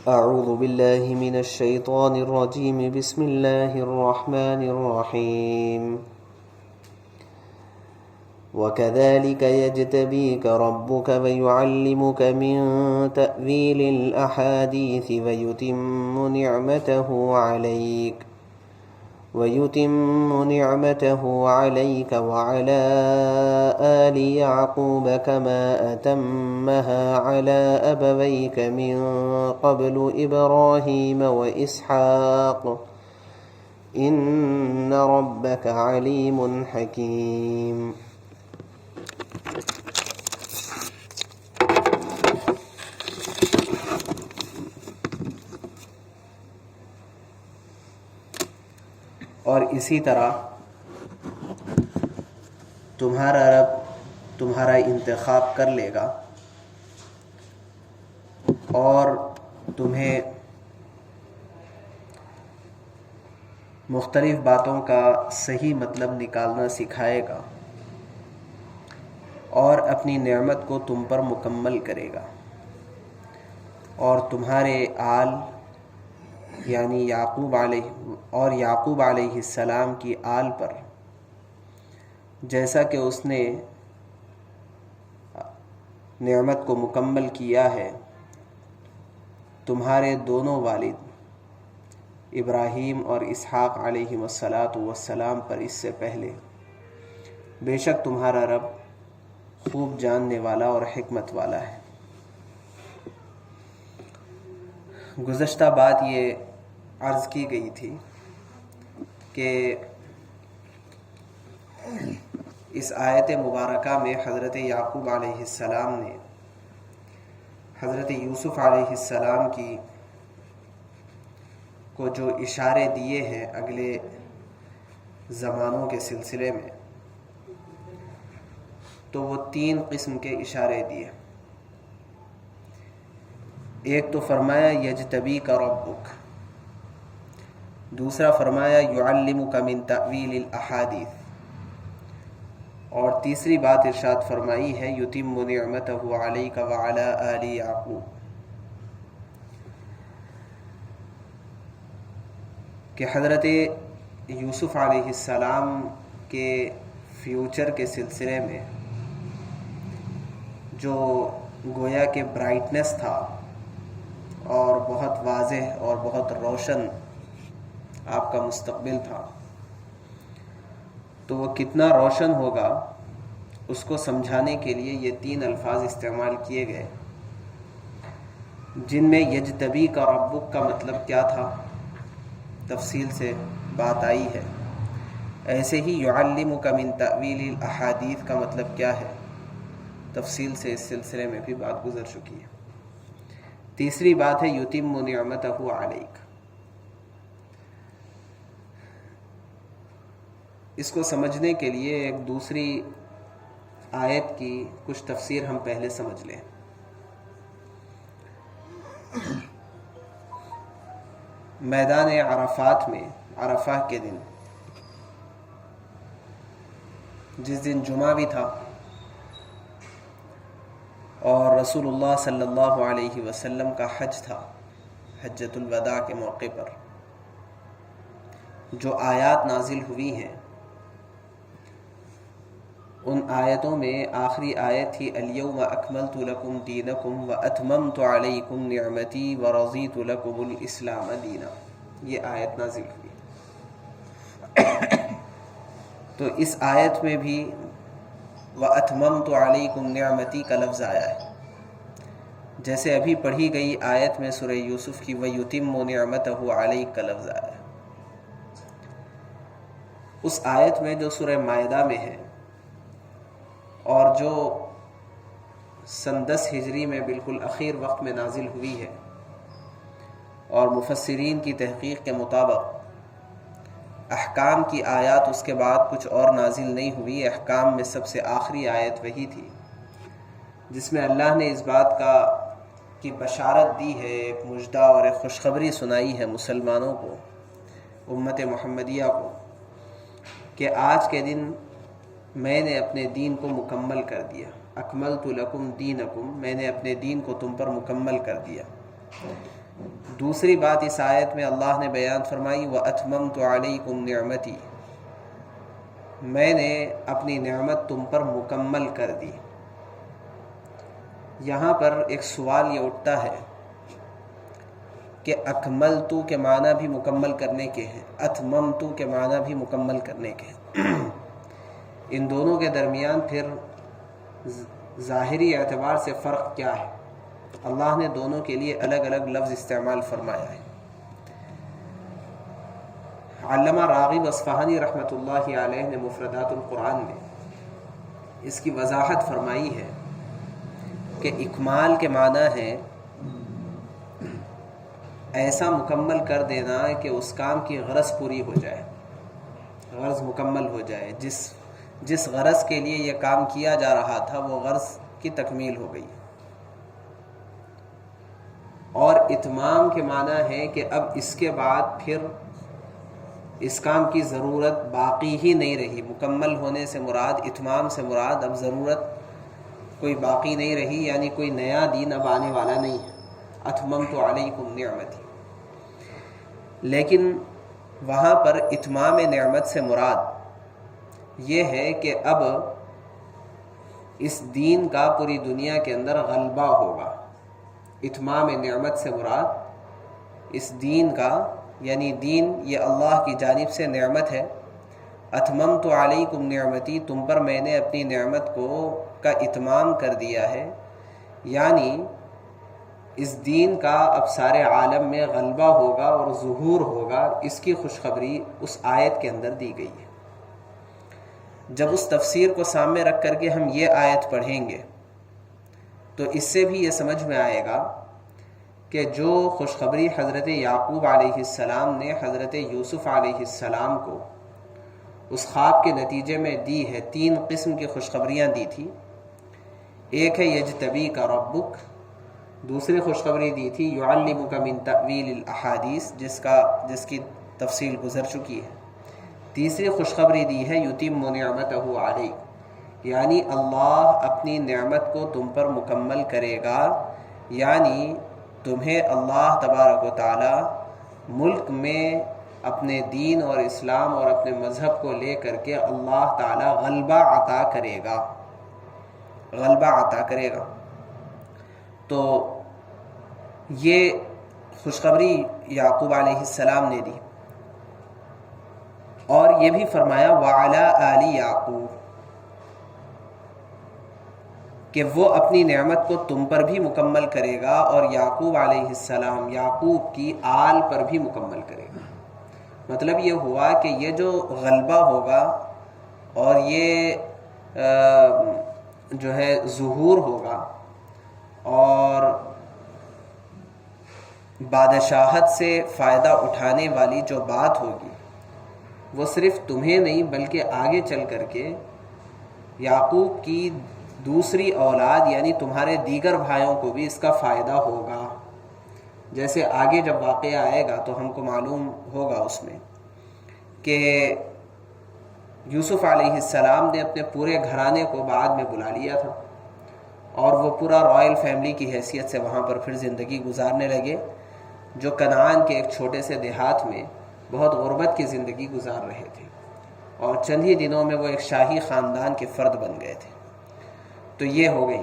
أعوذ بالله من الشيطان الرجيم. بسم الله الرحمن الرحيم. وكذلك يجتبيك ربك ويعلمك من تأويل الأحاديث ويتم نعمته عليك وعلى آل يعقوب كما أتمها على أبويك من قبل إبراهيم وإسحاق إن ربك عليم حكيم. اور اسی طرح تمہارا رب تمہارا انتخاب کر لے گا اور تمہیں مختلف باتوں کا صحیح مطلب نکالنا سکھائے گا اور اپنی نعمت کو تم پر مکمل کرے گا، اور تمہارے آل یعنی یعقوب علیہ السلام کی آل پر جیسا کہ اس نے نعمت کو مکمل کیا ہے تمہارے دونوں والد ابراہیم اور اسحاق علیہم السلام پر اس سے پہلے، بے شک تمہارا رب خوب جاننے والا اور حکمت والا ہے۔ گزشتہ بات یہ عرض کی گئی تھی کہ اس آیت مبارکہ میں حضرت یعقوب علیہ السلام نے حضرت یوسف علیہ السلام کو جو اشارے دیے ہیں اگلے زمانوں کے سلسلے میں، تو وہ 3 قسم کے اشارے دیے۔ ایک تو فرمایا یجتبیک ربک، دوسرا فرمایا یعلمک من تأویل الاحادیث، اور تیسری بات ارشاد فرمائی ہے یتم نعمتہ علیک وعلی آل یعقوب، کہ حضرت یوسف علیہ السلام کے فیوچر کے سلسلے میں جو گویا کہ برائٹنس تھا اور بہت واضح اور بہت روشن آپ کا مستقبل تھا، تو وہ کتنا روشن ہوگا اس کو سمجھانے کے لیے یہ 3 الفاظ استعمال کیے گئے، جن میں یجتبی کا ربک کا مطلب کیا تھا تفصیل سے بات آئی ہے، ایسے ہی یعلمک من تأویل الاحادیث کا مطلب کیا ہے تفصیل سے اس سلسلے میں بھی بات گزر چکی ہے۔ تیسری بات ہے یتم نعمتہ علیک۔ اس کو سمجھنے کے لیے ایک دوسری آیت کی کچھ تفسیر ہم پہلے سمجھ لیں۔ میدان عرفات میں عرفہ کے دن، جس دن جمعہ بھی تھا اور رسول اللہ صلی اللہ علیہ وسلم کا حج تھا، حجۃ الوداع کے موقع پر جو آیات نازل ہوئی ہیں، ان آیتوں میں آخری آیت تھی الیوم اکملت لکم دینکم واتممت علیکم نعمتی ورضیت لکم الاسلام دینا، یہ آیت نازل ہوئی۔ تو اس آیت میں بھی وَأَتْمَمْتُ عَلَيْكُمْ نِعْمَتِي کا لفظ آیا ہے، جیسے ابھی پڑھی گئی آیت میں سورہ یوسف کی وَيُتِمُّ نِعْمَتَهُ عَلَيْكَ کا لفظ آیا ہے۔ اس آیت میں جو سورہ مائدہ میں ہے اور جو سن 10 ہجری میں بالکل اخیر وقت میں نازل ہوئی ہے، اور مفسرین کی تحقیق کے مطابق احکام کی آیات اس کے بعد کچھ اور نازل نہیں ہوئی، احکام میں سب سے آخری آیت وہی تھی جس میں اللہ نے اس بات کی بشارت دی ہے، ایک مژدہ اور ایک خوشخبری سنائی ہے مسلمانوں کو، امت محمدیہ کو، کہ آج کے دن میں نے اپنے دین کو مکمل کر دیا، اکملت لکم دینکم، میں نے اپنے دین کو تم پر مکمل کر دیا۔ دوسری بات اس آیت میں اللہ نے بیان فرمائی وَأَتْمَمْتُ عَلَيْكُمْ نِعْمَتِي، میں نے اپنی نعمت تم پر مکمل کر دی۔ یہاں پر ایک سوال یہ اٹھتا ہے کہ اکملتو کے معنی بھی مکمل کرنے کے ہیں، اتممتو کے معنی بھی مکمل کرنے کے ہیں، ان دونوں کے درمیان پھر ظاہری اعتبار سے فرق کیا ہے؟ اللہ نے دونوں کے لیے الگ الگ لفظ استعمال فرمایا ہے۔ علامہ راغب اصفہانی رحمۃ اللہ علیہ نے مفردات القرآن میں اس کی وضاحت فرمائی ہے کہ اکمال کے معنی ہے ایسا مکمل کر دینا کہ اس کام کی غرض پوری ہو جائے، غرض مکمل ہو جائے، جس غرض کے لیے یہ کام کیا جا رہا تھا وہ غرض کی تکمیل ہو گئی۔ اور اتمام کے معنی ہے کہ اب اس کے بعد پھر اس کام کی ضرورت باقی ہی نہیں رہی، مکمل ہونے سے مراد، اتمام سے مراد اب ضرورت کوئی باقی نہیں رہی، یعنی کوئی نیا دین اب آنے والا نہیں ہے۔ اتممت علیکم نعمتی، لیکن وہاں پر اتمام نعمت سے مراد یہ ہے کہ اب اس دین کا پوری دنیا کے اندر غلبہ ہوگا۔ اتمام نعمت سے مراد اس دین کا، یعنی دین یہ اللہ کی جانب سے نعمت ہے۔ اتممت علیکم نعمتی، تم پر میں نے اپنی نعمت کا اتمام کر دیا ہے، یعنی اس دین کا اب سارے عالم میں غلبہ ہوگا اور ظہور ہوگا، اس کی خوشخبری اس آیت کے اندر دی گئی ہے۔ جب اس تفسیر کو سامنے رکھ کر کے ہم یہ آیت پڑھیں گے تو اس سے بھی یہ سمجھ میں آئے گا کہ جو خوشخبری حضرت یعقوب علیہ السلام نے حضرت یوسف علیہ السلام کو اس خواب کے نتیجے میں دی ہے، 3 قسم کی خوشخبریاں دی تھی۔ ایک ہے یجتبیک ربک، دوسری خوشخبری دی تھی یعلمک من تأویل الاحادیث، جس کی تفصیل گزر چکی ہے۔ تیسری خوشخبری دی ہے یتم نعمتہ علیک، یعنی اللہ اپنی نعمت کو تم پر مکمل کرے گا، یعنی تمہیں اللہ تبارک و تعالی ملک میں اپنے دین اور اسلام اور اپنے مذہب کو لے کر کے اللہ تعالی غلبہ عطا کرے گا، غلبہ عطا کرے گا۔ تو یہ خوشخبری یعقوب علیہ السلام نے دی، اور یہ بھی فرمایا وعلی آل یعقوب، کہ وہ اپنی نعمت کو تم پر بھی مکمل کرے گا اور یعقوب علیہ السلام، یعقوب کی آل پر بھی مکمل کرے گا۔ مطلب یہ ہوا کہ یہ جو غلبہ ہوگا اور یہ جو ہے ظہور ہوگا اور بادشاہت سے فائدہ اٹھانے والی جو بات ہوگی وہ صرف تمہیں نہیں بلکہ آگے چل کر کے یعقوب کی دوسری اولاد یعنی تمہارے دیگر بھائیوں کو بھی اس کا فائدہ ہوگا۔ جیسے آگے جب واقعہ آئے گا تو ہم کو معلوم ہوگا اس میں کہ یوسف علیہ السلام نے اپنے پورے گھرانے کو بعد میں بلا لیا تھا اور وہ پورا رائل فیملی کی حیثیت سے وہاں پر پھر زندگی گزارنے لگے، جو کنعان کے ایک چھوٹے سے دیہات میں بہت غربت کی زندگی گزار رہے تھے، اور چند ہی دنوں میں وہ ایک شاہی خاندان کے فرد بن گئے تھے۔ تو یہ ہو گئی۔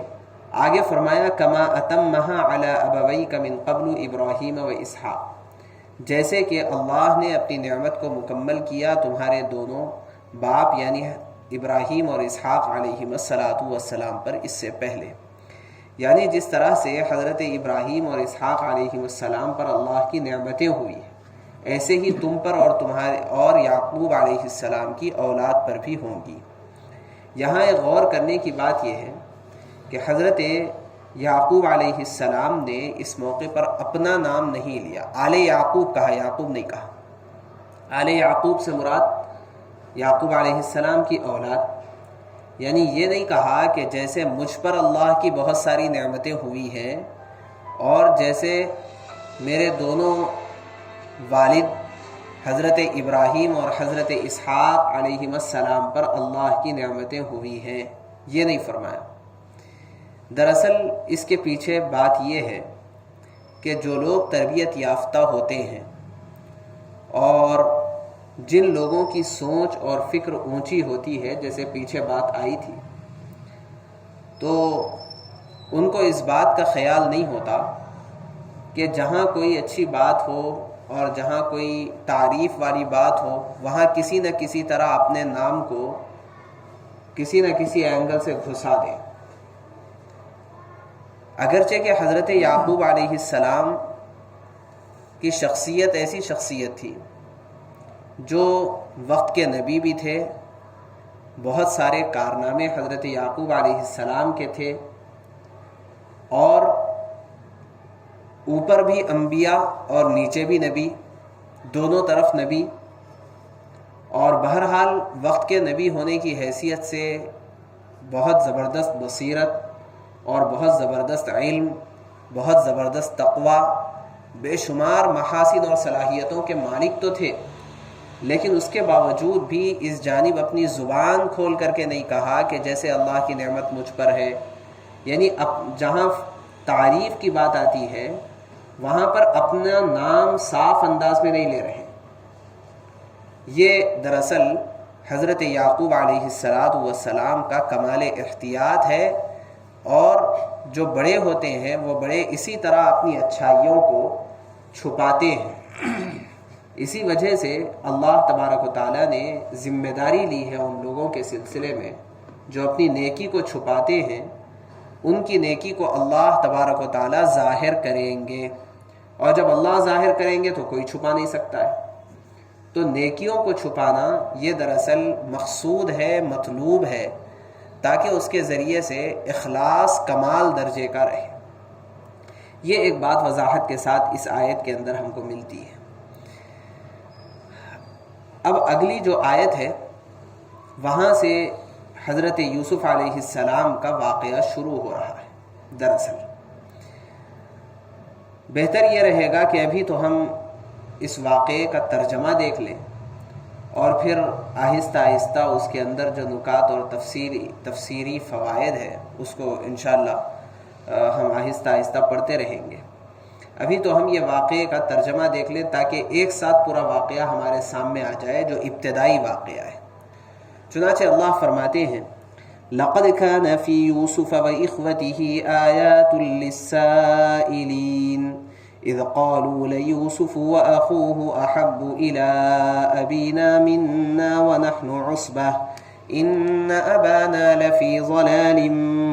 آگے فرمایا کما اتمھا علی ابویک من قبل ابراہیم و اسحاق، جیسے کہ اللہ نے اپنی نعمت کو مکمل کیا تمہارے دونوں باپ یعنی ابراہیم اور اسحاق علیہم السلام پر اس سے پہلے، یعنی جس طرح سے حضرت ابراہیم اور اسحاق علیہم السلام پر اللہ کی نعمتیں ہوئی ہیں، ایسے ہی تم پر اور تمہارے اور یعقوب علیہ السلام کی اولاد پر بھی ہوں گی۔ یہاں ایک غور کرنے کی بات یہ ہے کہ حضرت یعقوب علیہ السلام نے اس موقع پر اپنا نام نہیں لیا، آل یعقوب کہا، یعقوب نہیں کہا۔ آل یعقوب سے مراد یعقوب علیہ السلام کی اولاد، یعنی یہ نہیں کہا کہ جیسے مجھ پر اللہ کی بہت ساری نعمتیں ہوئی ہیں اور جیسے میرے دونوں والد حضرت ابراہیم اور حضرت اسحاق علیہم السلام پر اللہ کی نعمتیں ہوئی ہیں، یہ نہیں فرمایا۔ دراصل اس کے پیچھے بات یہ ہے کہ جو لوگ تربیت یافتہ ہوتے ہیں اور جن لوگوں کی سوچ اور فکر اونچی ہوتی ہے، جیسے پیچھے بات آئی تھی، تو ان کو اس بات کا خیال نہیں ہوتا کہ جہاں کوئی اچھی بات ہو اور جہاں کوئی تعریف والی بات ہو وہاں کسی نہ کسی طرح اپنے نام کو کسی نہ کسی اینگل سے گھسا دیں۔ اگرچہ کہ حضرت یعقوب علیہ السلام کی شخصیت ایسی شخصیت تھی جو وقت کے نبی بھی تھے، بہت سارے کارنامے حضرت یعقوب علیہ السلام کے تھے، اور اوپر بھی انبیاء اور نیچے بھی نبی، دونوں طرف نبی، اور بہرحال وقت کے نبی ہونے کی حیثیت سے بہت زبردست بصیرت اور بہت زبردست علم، بہت زبردست تقوی، بے شمار محاسن اور صلاحیتوں کے مالک تو تھے، لیکن اس کے باوجود بھی اس جانب اپنی زبان کھول کر کے نہیں کہا کہ جیسے اللہ کی نعمت مجھ پر ہے، یعنی جہاں تعریف کی بات آتی ہے وہاں پر اپنا نام صاف انداز میں نہیں لے رہے۔ یہ دراصل حضرت یعقوب علیہ السلام کا کمال احتیاط ہے، اور جو بڑے ہوتے ہیں وہ بڑے اسی طرح اپنی اچھائیوں کو چھپاتے ہیں۔ اسی وجہ سے اللہ تبارک و تعالیٰ نے ذمہ داری لی ہے ان لوگوں کے سلسلے میں جو اپنی نیکی کو چھپاتے ہیں، ان کی نیکی کو اللہ تبارک و تعالیٰ ظاہر کریں گے، اور جب اللہ ظاہر کریں گے تو کوئی چھپا نہیں سکتا ہے۔ تو نیکیوں کو چھپانا یہ دراصل مقصود ہے، مطلوب ہے، تاکہ اس کے ذریعے سے اخلاص کمال درجے کا رہے۔ یہ ایک بات وضاحت کے ساتھ اس آیت کے اندر ہم کو ملتی ہے۔ اب اگلی جو آیت ہے وہاں سے حضرت یوسف علیہ السلام کا واقعہ شروع ہو رہا ہے۔ دراصل بہتر یہ رہے گا کہ ابھی تو ہم اس واقعے کا ترجمہ دیکھ لیں، اور پھر آہستہ آہستہ اس کے اندر جو نکات اور تفسیری فوائد ہے اس کو انشاءاللہ ہم آہستہ آہستہ پڑھتے رہیں گے۔ ابھی تو ہم یہ واقعے کا ترجمہ دیکھ لیں تاکہ ایک ساتھ پورا واقعہ ہمارے سامنے آ جائے جو ابتدائی واقعہ ہے۔ چنانچہ اللہ فرماتے ہیں لَقَدْ كَانَ فِي يُوسُفَ وَإِخْوَتِهِ آيَاتٌ لِلسَّائِلِينَ إِذْ قَالُوا لَيُوسُفُ وَأَخُوهُ أَحَبُّ إِلَىٰ أَبِينَا مِنَّا وَنَحْنُ عُصْبَةٌ إِنَّ أَبَانَا لَفِي ضَلَالٍ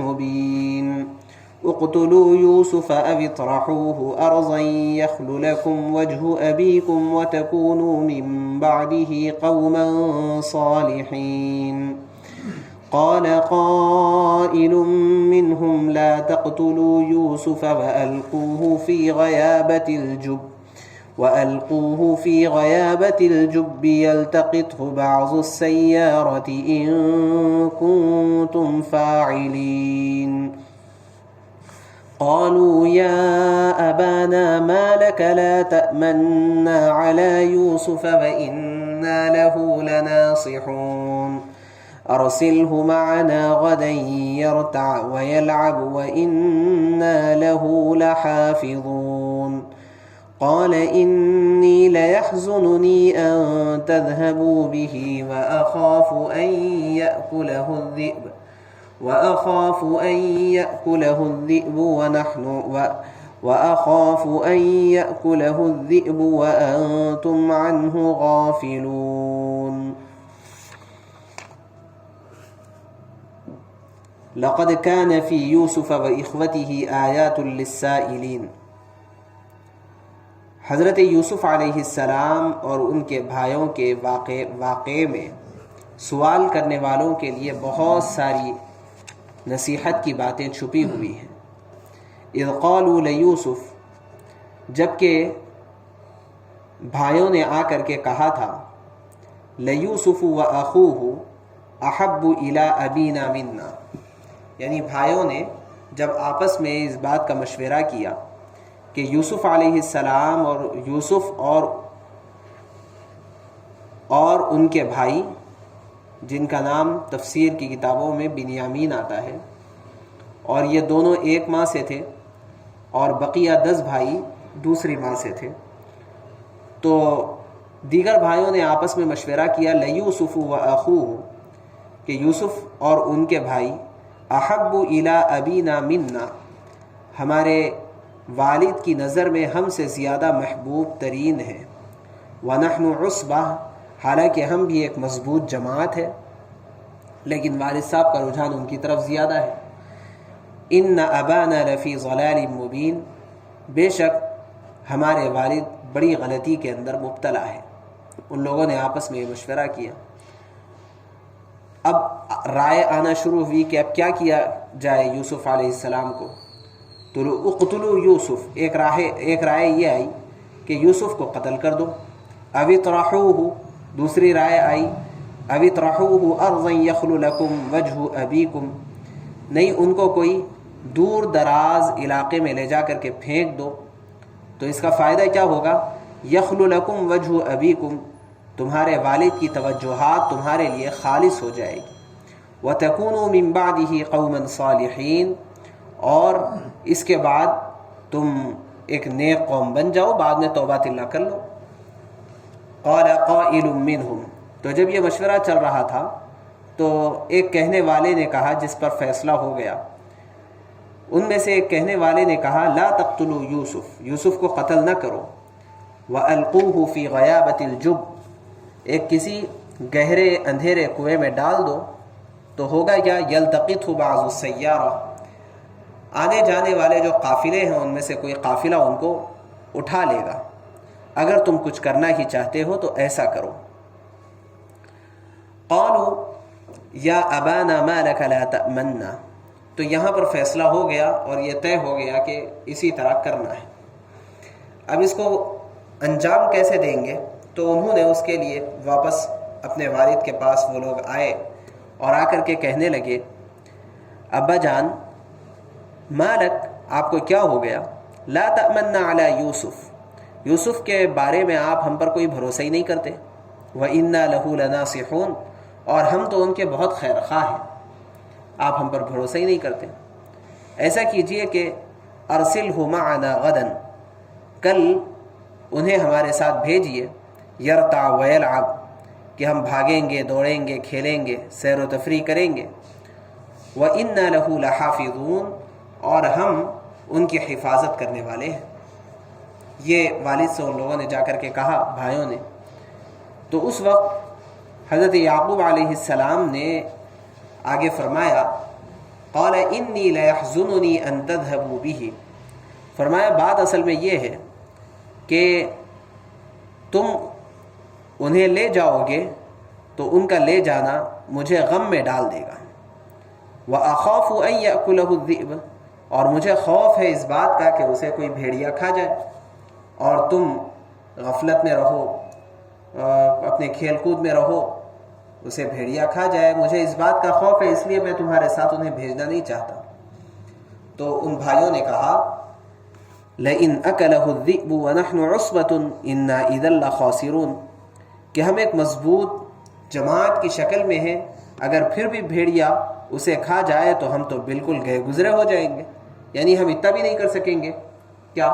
مُّبِينٍ اقتلوا يوسف أو اطرحوه أرضا يخل لكم وجه أبيكم وتكونوا من بعده قوما صالحين قال قائل منهم لا تقتلوا يوسف وألقوه في غيابة الجب يلتقطه بعض السيارة إن كنتم فاعلين قالوا يا أبانا ما لك لا تأمنا على يوسف وإنا له لناصحون أرسله معنا غدا يرتع ويلعب وإنا له لحافظون قال إني ليحزنني أن تذهبوا به وأخاف أن يأكله الذئب وأنتم عنه غافلون لقد كان في يوسف وإخوته آيات للسائلين حضرت یوسف علیہ السلام اور ان کے بھائیوں کے واقعے میں سوال کرنے والوں کے لیے بہت ساری نصیحت کی باتیں چھپی ہوئی ہیں۔ اذ قالوا لیوسف، جبکہ بھائیوں نے آ کر کے کہا تھا، لیوسف واخوہ احب الی ابینا منا، یعنی بھائیوں نے جب آپس میں اس بات کا مشورہ کیا کہ یوسف علیہ السلام اور یوسف اور ان کے بھائی، جن کا نام تفسیر کی کتابوں میں بنیامین آتا ہے، اور یہ دونوں ایک ماں سے تھے، اور بقیہ 10 بھائی دوسری ماں سے تھے۔ تو دیگر بھائیوں نے آپس میں مشورہ کیا لیوسف و اخوہ، کہ یوسف اور ان کے بھائی احب الی ابینا منا، ہمارے والد کی نظر میں ہم سے زیادہ محبوب ترین ہیں، ونحن عصبہ، حالانکہ ہم بھی ایک مضبوط جماعت ہے، لیکن والد صاحب کا رجحان ان کی طرف زیادہ ہے۔ ان ابانا لفی ضلال مبین، بے شک ہمارے والد بڑی غلطی کے اندر مبتلا ہے۔ ان لوگوں نے آپس میں یہ مشورہ کیا۔ اب رائے آنا شروع ہوئی کہ اب کیا کیا جائے یوسف علیہ السلام کو۔ تو اقتلوا یوسف، ایک رائے یہ آئی کہ یوسف کو قتل کر دو، او اطرحوہ، دوسری رائے آئی او اطرحوہ ارضا یخل لکم وجہ ابیکم، نہیں ان کو کوئی دور دراز علاقے میں لے جا کر کے پھینک دو، تو اس کا فائدہ کیا ہوگا، یخل لکم وجہ ابیکم، تمہارے والد کی توجہات تمہارے لیے خالص ہو جائے گی، وَتَكُونُوا مِن بَعْدِهِ قَوْمًا صَالِحِينَ، اور اس کے بعد تم ایک نیک قوم بن جاؤ، بعد میں توبہ اللہ کر لو۔ قَالَ قَائِلٌ مِّنْهُمْ، تو جب یہ مشورہ چل رہا تھا تو ایک کہنے والے نے کہا، جس پر فیصلہ ہو گیا، ان میں سے ایک کہنے والے نے کہا لا تقتلوا یوسف، یوسف کو قتل نہ کرو، وَأَلْقُوهُ فِي غَيَابَةِ الْجُبِّ، ایک کسی گہرے اندھیرے کنویں میں ڈال دو، تو ہوگا کیا، یلتقطہ بعض السیارہ، آنے جانے والے جو قافلے ہیں ان میں سے کوئی قافلہ ان کو اٹھا لے گا، اگر تم کچھ کرنا ہی چاہتے ہو تو ایسا کرو۔ قالوا یا ابانا ما لک لا تأمنا، تو یہاں پر فیصلہ ہو گیا اور یہ طے ہو گیا کہ اسی طرح کرنا ہے۔ اب اس کو انجام کیسے دیں گے، تو انہوں نے اس کے لیے واپس اپنے والد کے پاس وہ لوگ آئے اور آ کر کے کہنے لگے ابا جان مالک، آپ کو کیا ہو گیا، لا تأمنا علی یوسف، یوسف کے بارے میں آپ ہم پر کوئی بھروسہ ہی نہیں کرتے، وَإِنَّا لَهُ لَنَاصِحُونَ، اور ہم تو ان کے بہت خیر خواہ ہیں، آپ ہم پر بھروسہ ہی نہیں کرتے۔ ایسا کیجئے کہ ارسلہ معنا غدا، کل انہیں ہمارے ساتھ بھیجئے، یرتع ویلعب، کہ ہم بھاگیں گے، دوڑیں گے، کھیلیں گے، سیر و تفریح کریں گے، وَإِنَّا لَهُ لَحَافِظُونَ، اور ہم ان کی حفاظت کرنے والے ہیں۔ یہ والد سے ان لوگوں نے جا کر کے کہا، بھائیوں نے۔ تو اس وقت حضرت یعقوب علیہ السلام نے آگے فرمایا قال انی لیحزننی ان تذهبوا به، فرمایا بات اصل میں یہ ہے کہ تم انہیں لے جاؤ گے تو ان کا لے جانا مجھے غم میں ڈال دے گا، وَأَخَافُ أَن يَأْكُلَهُ الذِّئْبُ، اور مجھے خوف ہے اس بات کا کہ اسے کوئی بھیڑیا کھا جائے، اور تم غفلت میں رہو، اپنے کھیل کود میں رہو، اسے بھیڑیا کھا جائے، مجھے اس بات کا خوف ہے، اس لیے میں تمہارے ساتھ انہیں بھیجنا نہیں چاہتا۔ تو ان بھائیوں نے کہا لَإِنْ أَكَلَهُ الذِّئْبُ وَنَحْنُ عُصْبَةٌ إِنَّا إِذًا لَخَاسِرُونَ، کہ ہم ایک مضبوط جماعت کی شکل میں ہیں، اگر پھر بھی بھیڑیا اسے کھا جائے تو ہم تو بالکل گئے گزرے ہو جائیں گے، یعنی ہم اتنا بھی نہیں کر سکیں گے کیا،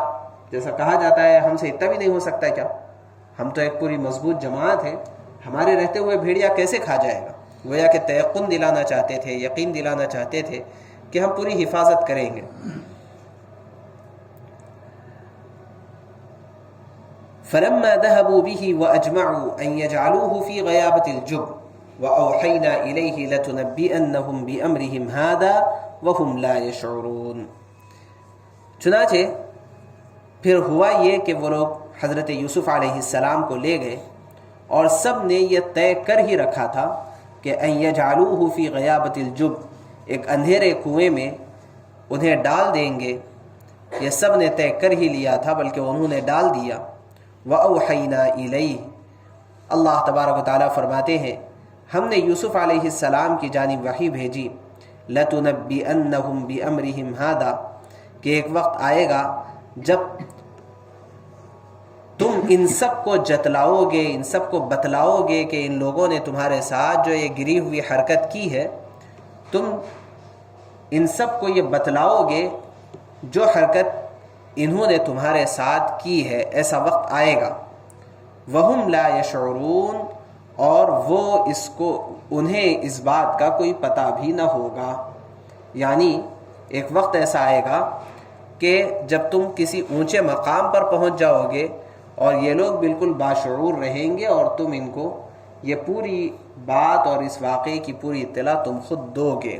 جیسا کہا جاتا ہے ہم سے اتنا بھی نہیں ہو سکتا کیا، ہم تو ایک پوری مضبوط جماعت ہے، ہمارے رہتے ہوئے بھیڑیا کیسے کھا جائے گا۔ گویا کہ تیقن دلانا چاہتے تھے، یقین دلانا چاہتے تھے کہ ہم پوری حفاظت کریں گے۔ فَلَمَّا ذَهَبُوا بِهِ وَأَجْمَعُوا أَن يَجْعَلُوهُ فِي غَيَابَةِ الْجُبِّ وَأَوْحَيْنَا إِلَيْهِ لَتُنَبِّئَنَّهُم بِأَمْرِهِمْ هَذَا وَهُمْ لَا يَشْعُرُونَ، چنانچہ پھر ہوا یہ کہ وہ لوگ حضرت یوسف علیہ السلام کو لے گئے، اور سب نے یہ طے کر ہی رکھا تھا کہ ان یجعلوہ فی غیابۃ الجب، ایک اندھیرے کنویں میں انہیں ڈال دیں گے، یہ سب نے طے کر ہی لیا تھا بلکہ انہوں نے ڈال دیا۔ وَأَوْحَيْنَا إِلَيْهِ، اللہ تبارک و تعالیٰ فرماتے ہیں ہم نے یوسف علیہ السلام کی جانب وحی بھیجی، لَتُنَبِّئَنَّهُم بِأَمْرِهِمْ هَذَا، کہ ایک وقت آئے گا جب تم ان سب کو جتلاؤ گے، ان سب کو بتلاؤ گے کہ ان لوگوں نے تمہارے ساتھ جو یہ گری ہوئی حرکت کی ہے، تم ان سب کو یہ بتلاؤ گے جو حرکت انہوں نے تمہارے ساتھ کی ہے، ایسا وقت آئے گا، وہم لا یشعرون، اور وہ انہیں اس بات کا کوئی پتہ بھی نہ ہوگا۔ یعنی ایک وقت ایسا آئے گا کہ جب تم کسی اونچے مقام پر پہنچ جاؤ گے اور یہ لوگ بالکل باشعور رہیں گے، اور تم ان کو یہ پوری بات اور اس واقعے کی پوری اطلاع تم خود دو گے۔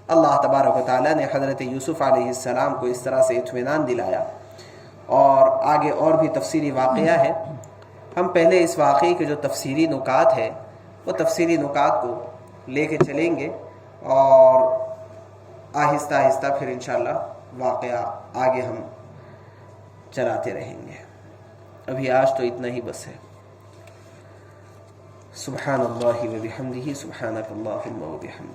اللہ تبارک و تعالیٰ نے حضرت یوسف علیہ السلام کو اس طرح سے اطمینان دلایا، اور آگے اور بھی تفصیلی واقعہ ہے۔ ہم پہلے اس واقعے کے جو تفصیلی نکات ہے وہ تفصیلی نکات کو لے کے چلیں گے، اور آہستہ آہستہ پھر انشاءاللہ واقعہ آگے ہم چلاتے رہیں گے۔ ابھی آج تو اتنا ہی بس ہے۔ سبحان اللہ و بحمدہ، سبحانک اللہم و بحمدک۔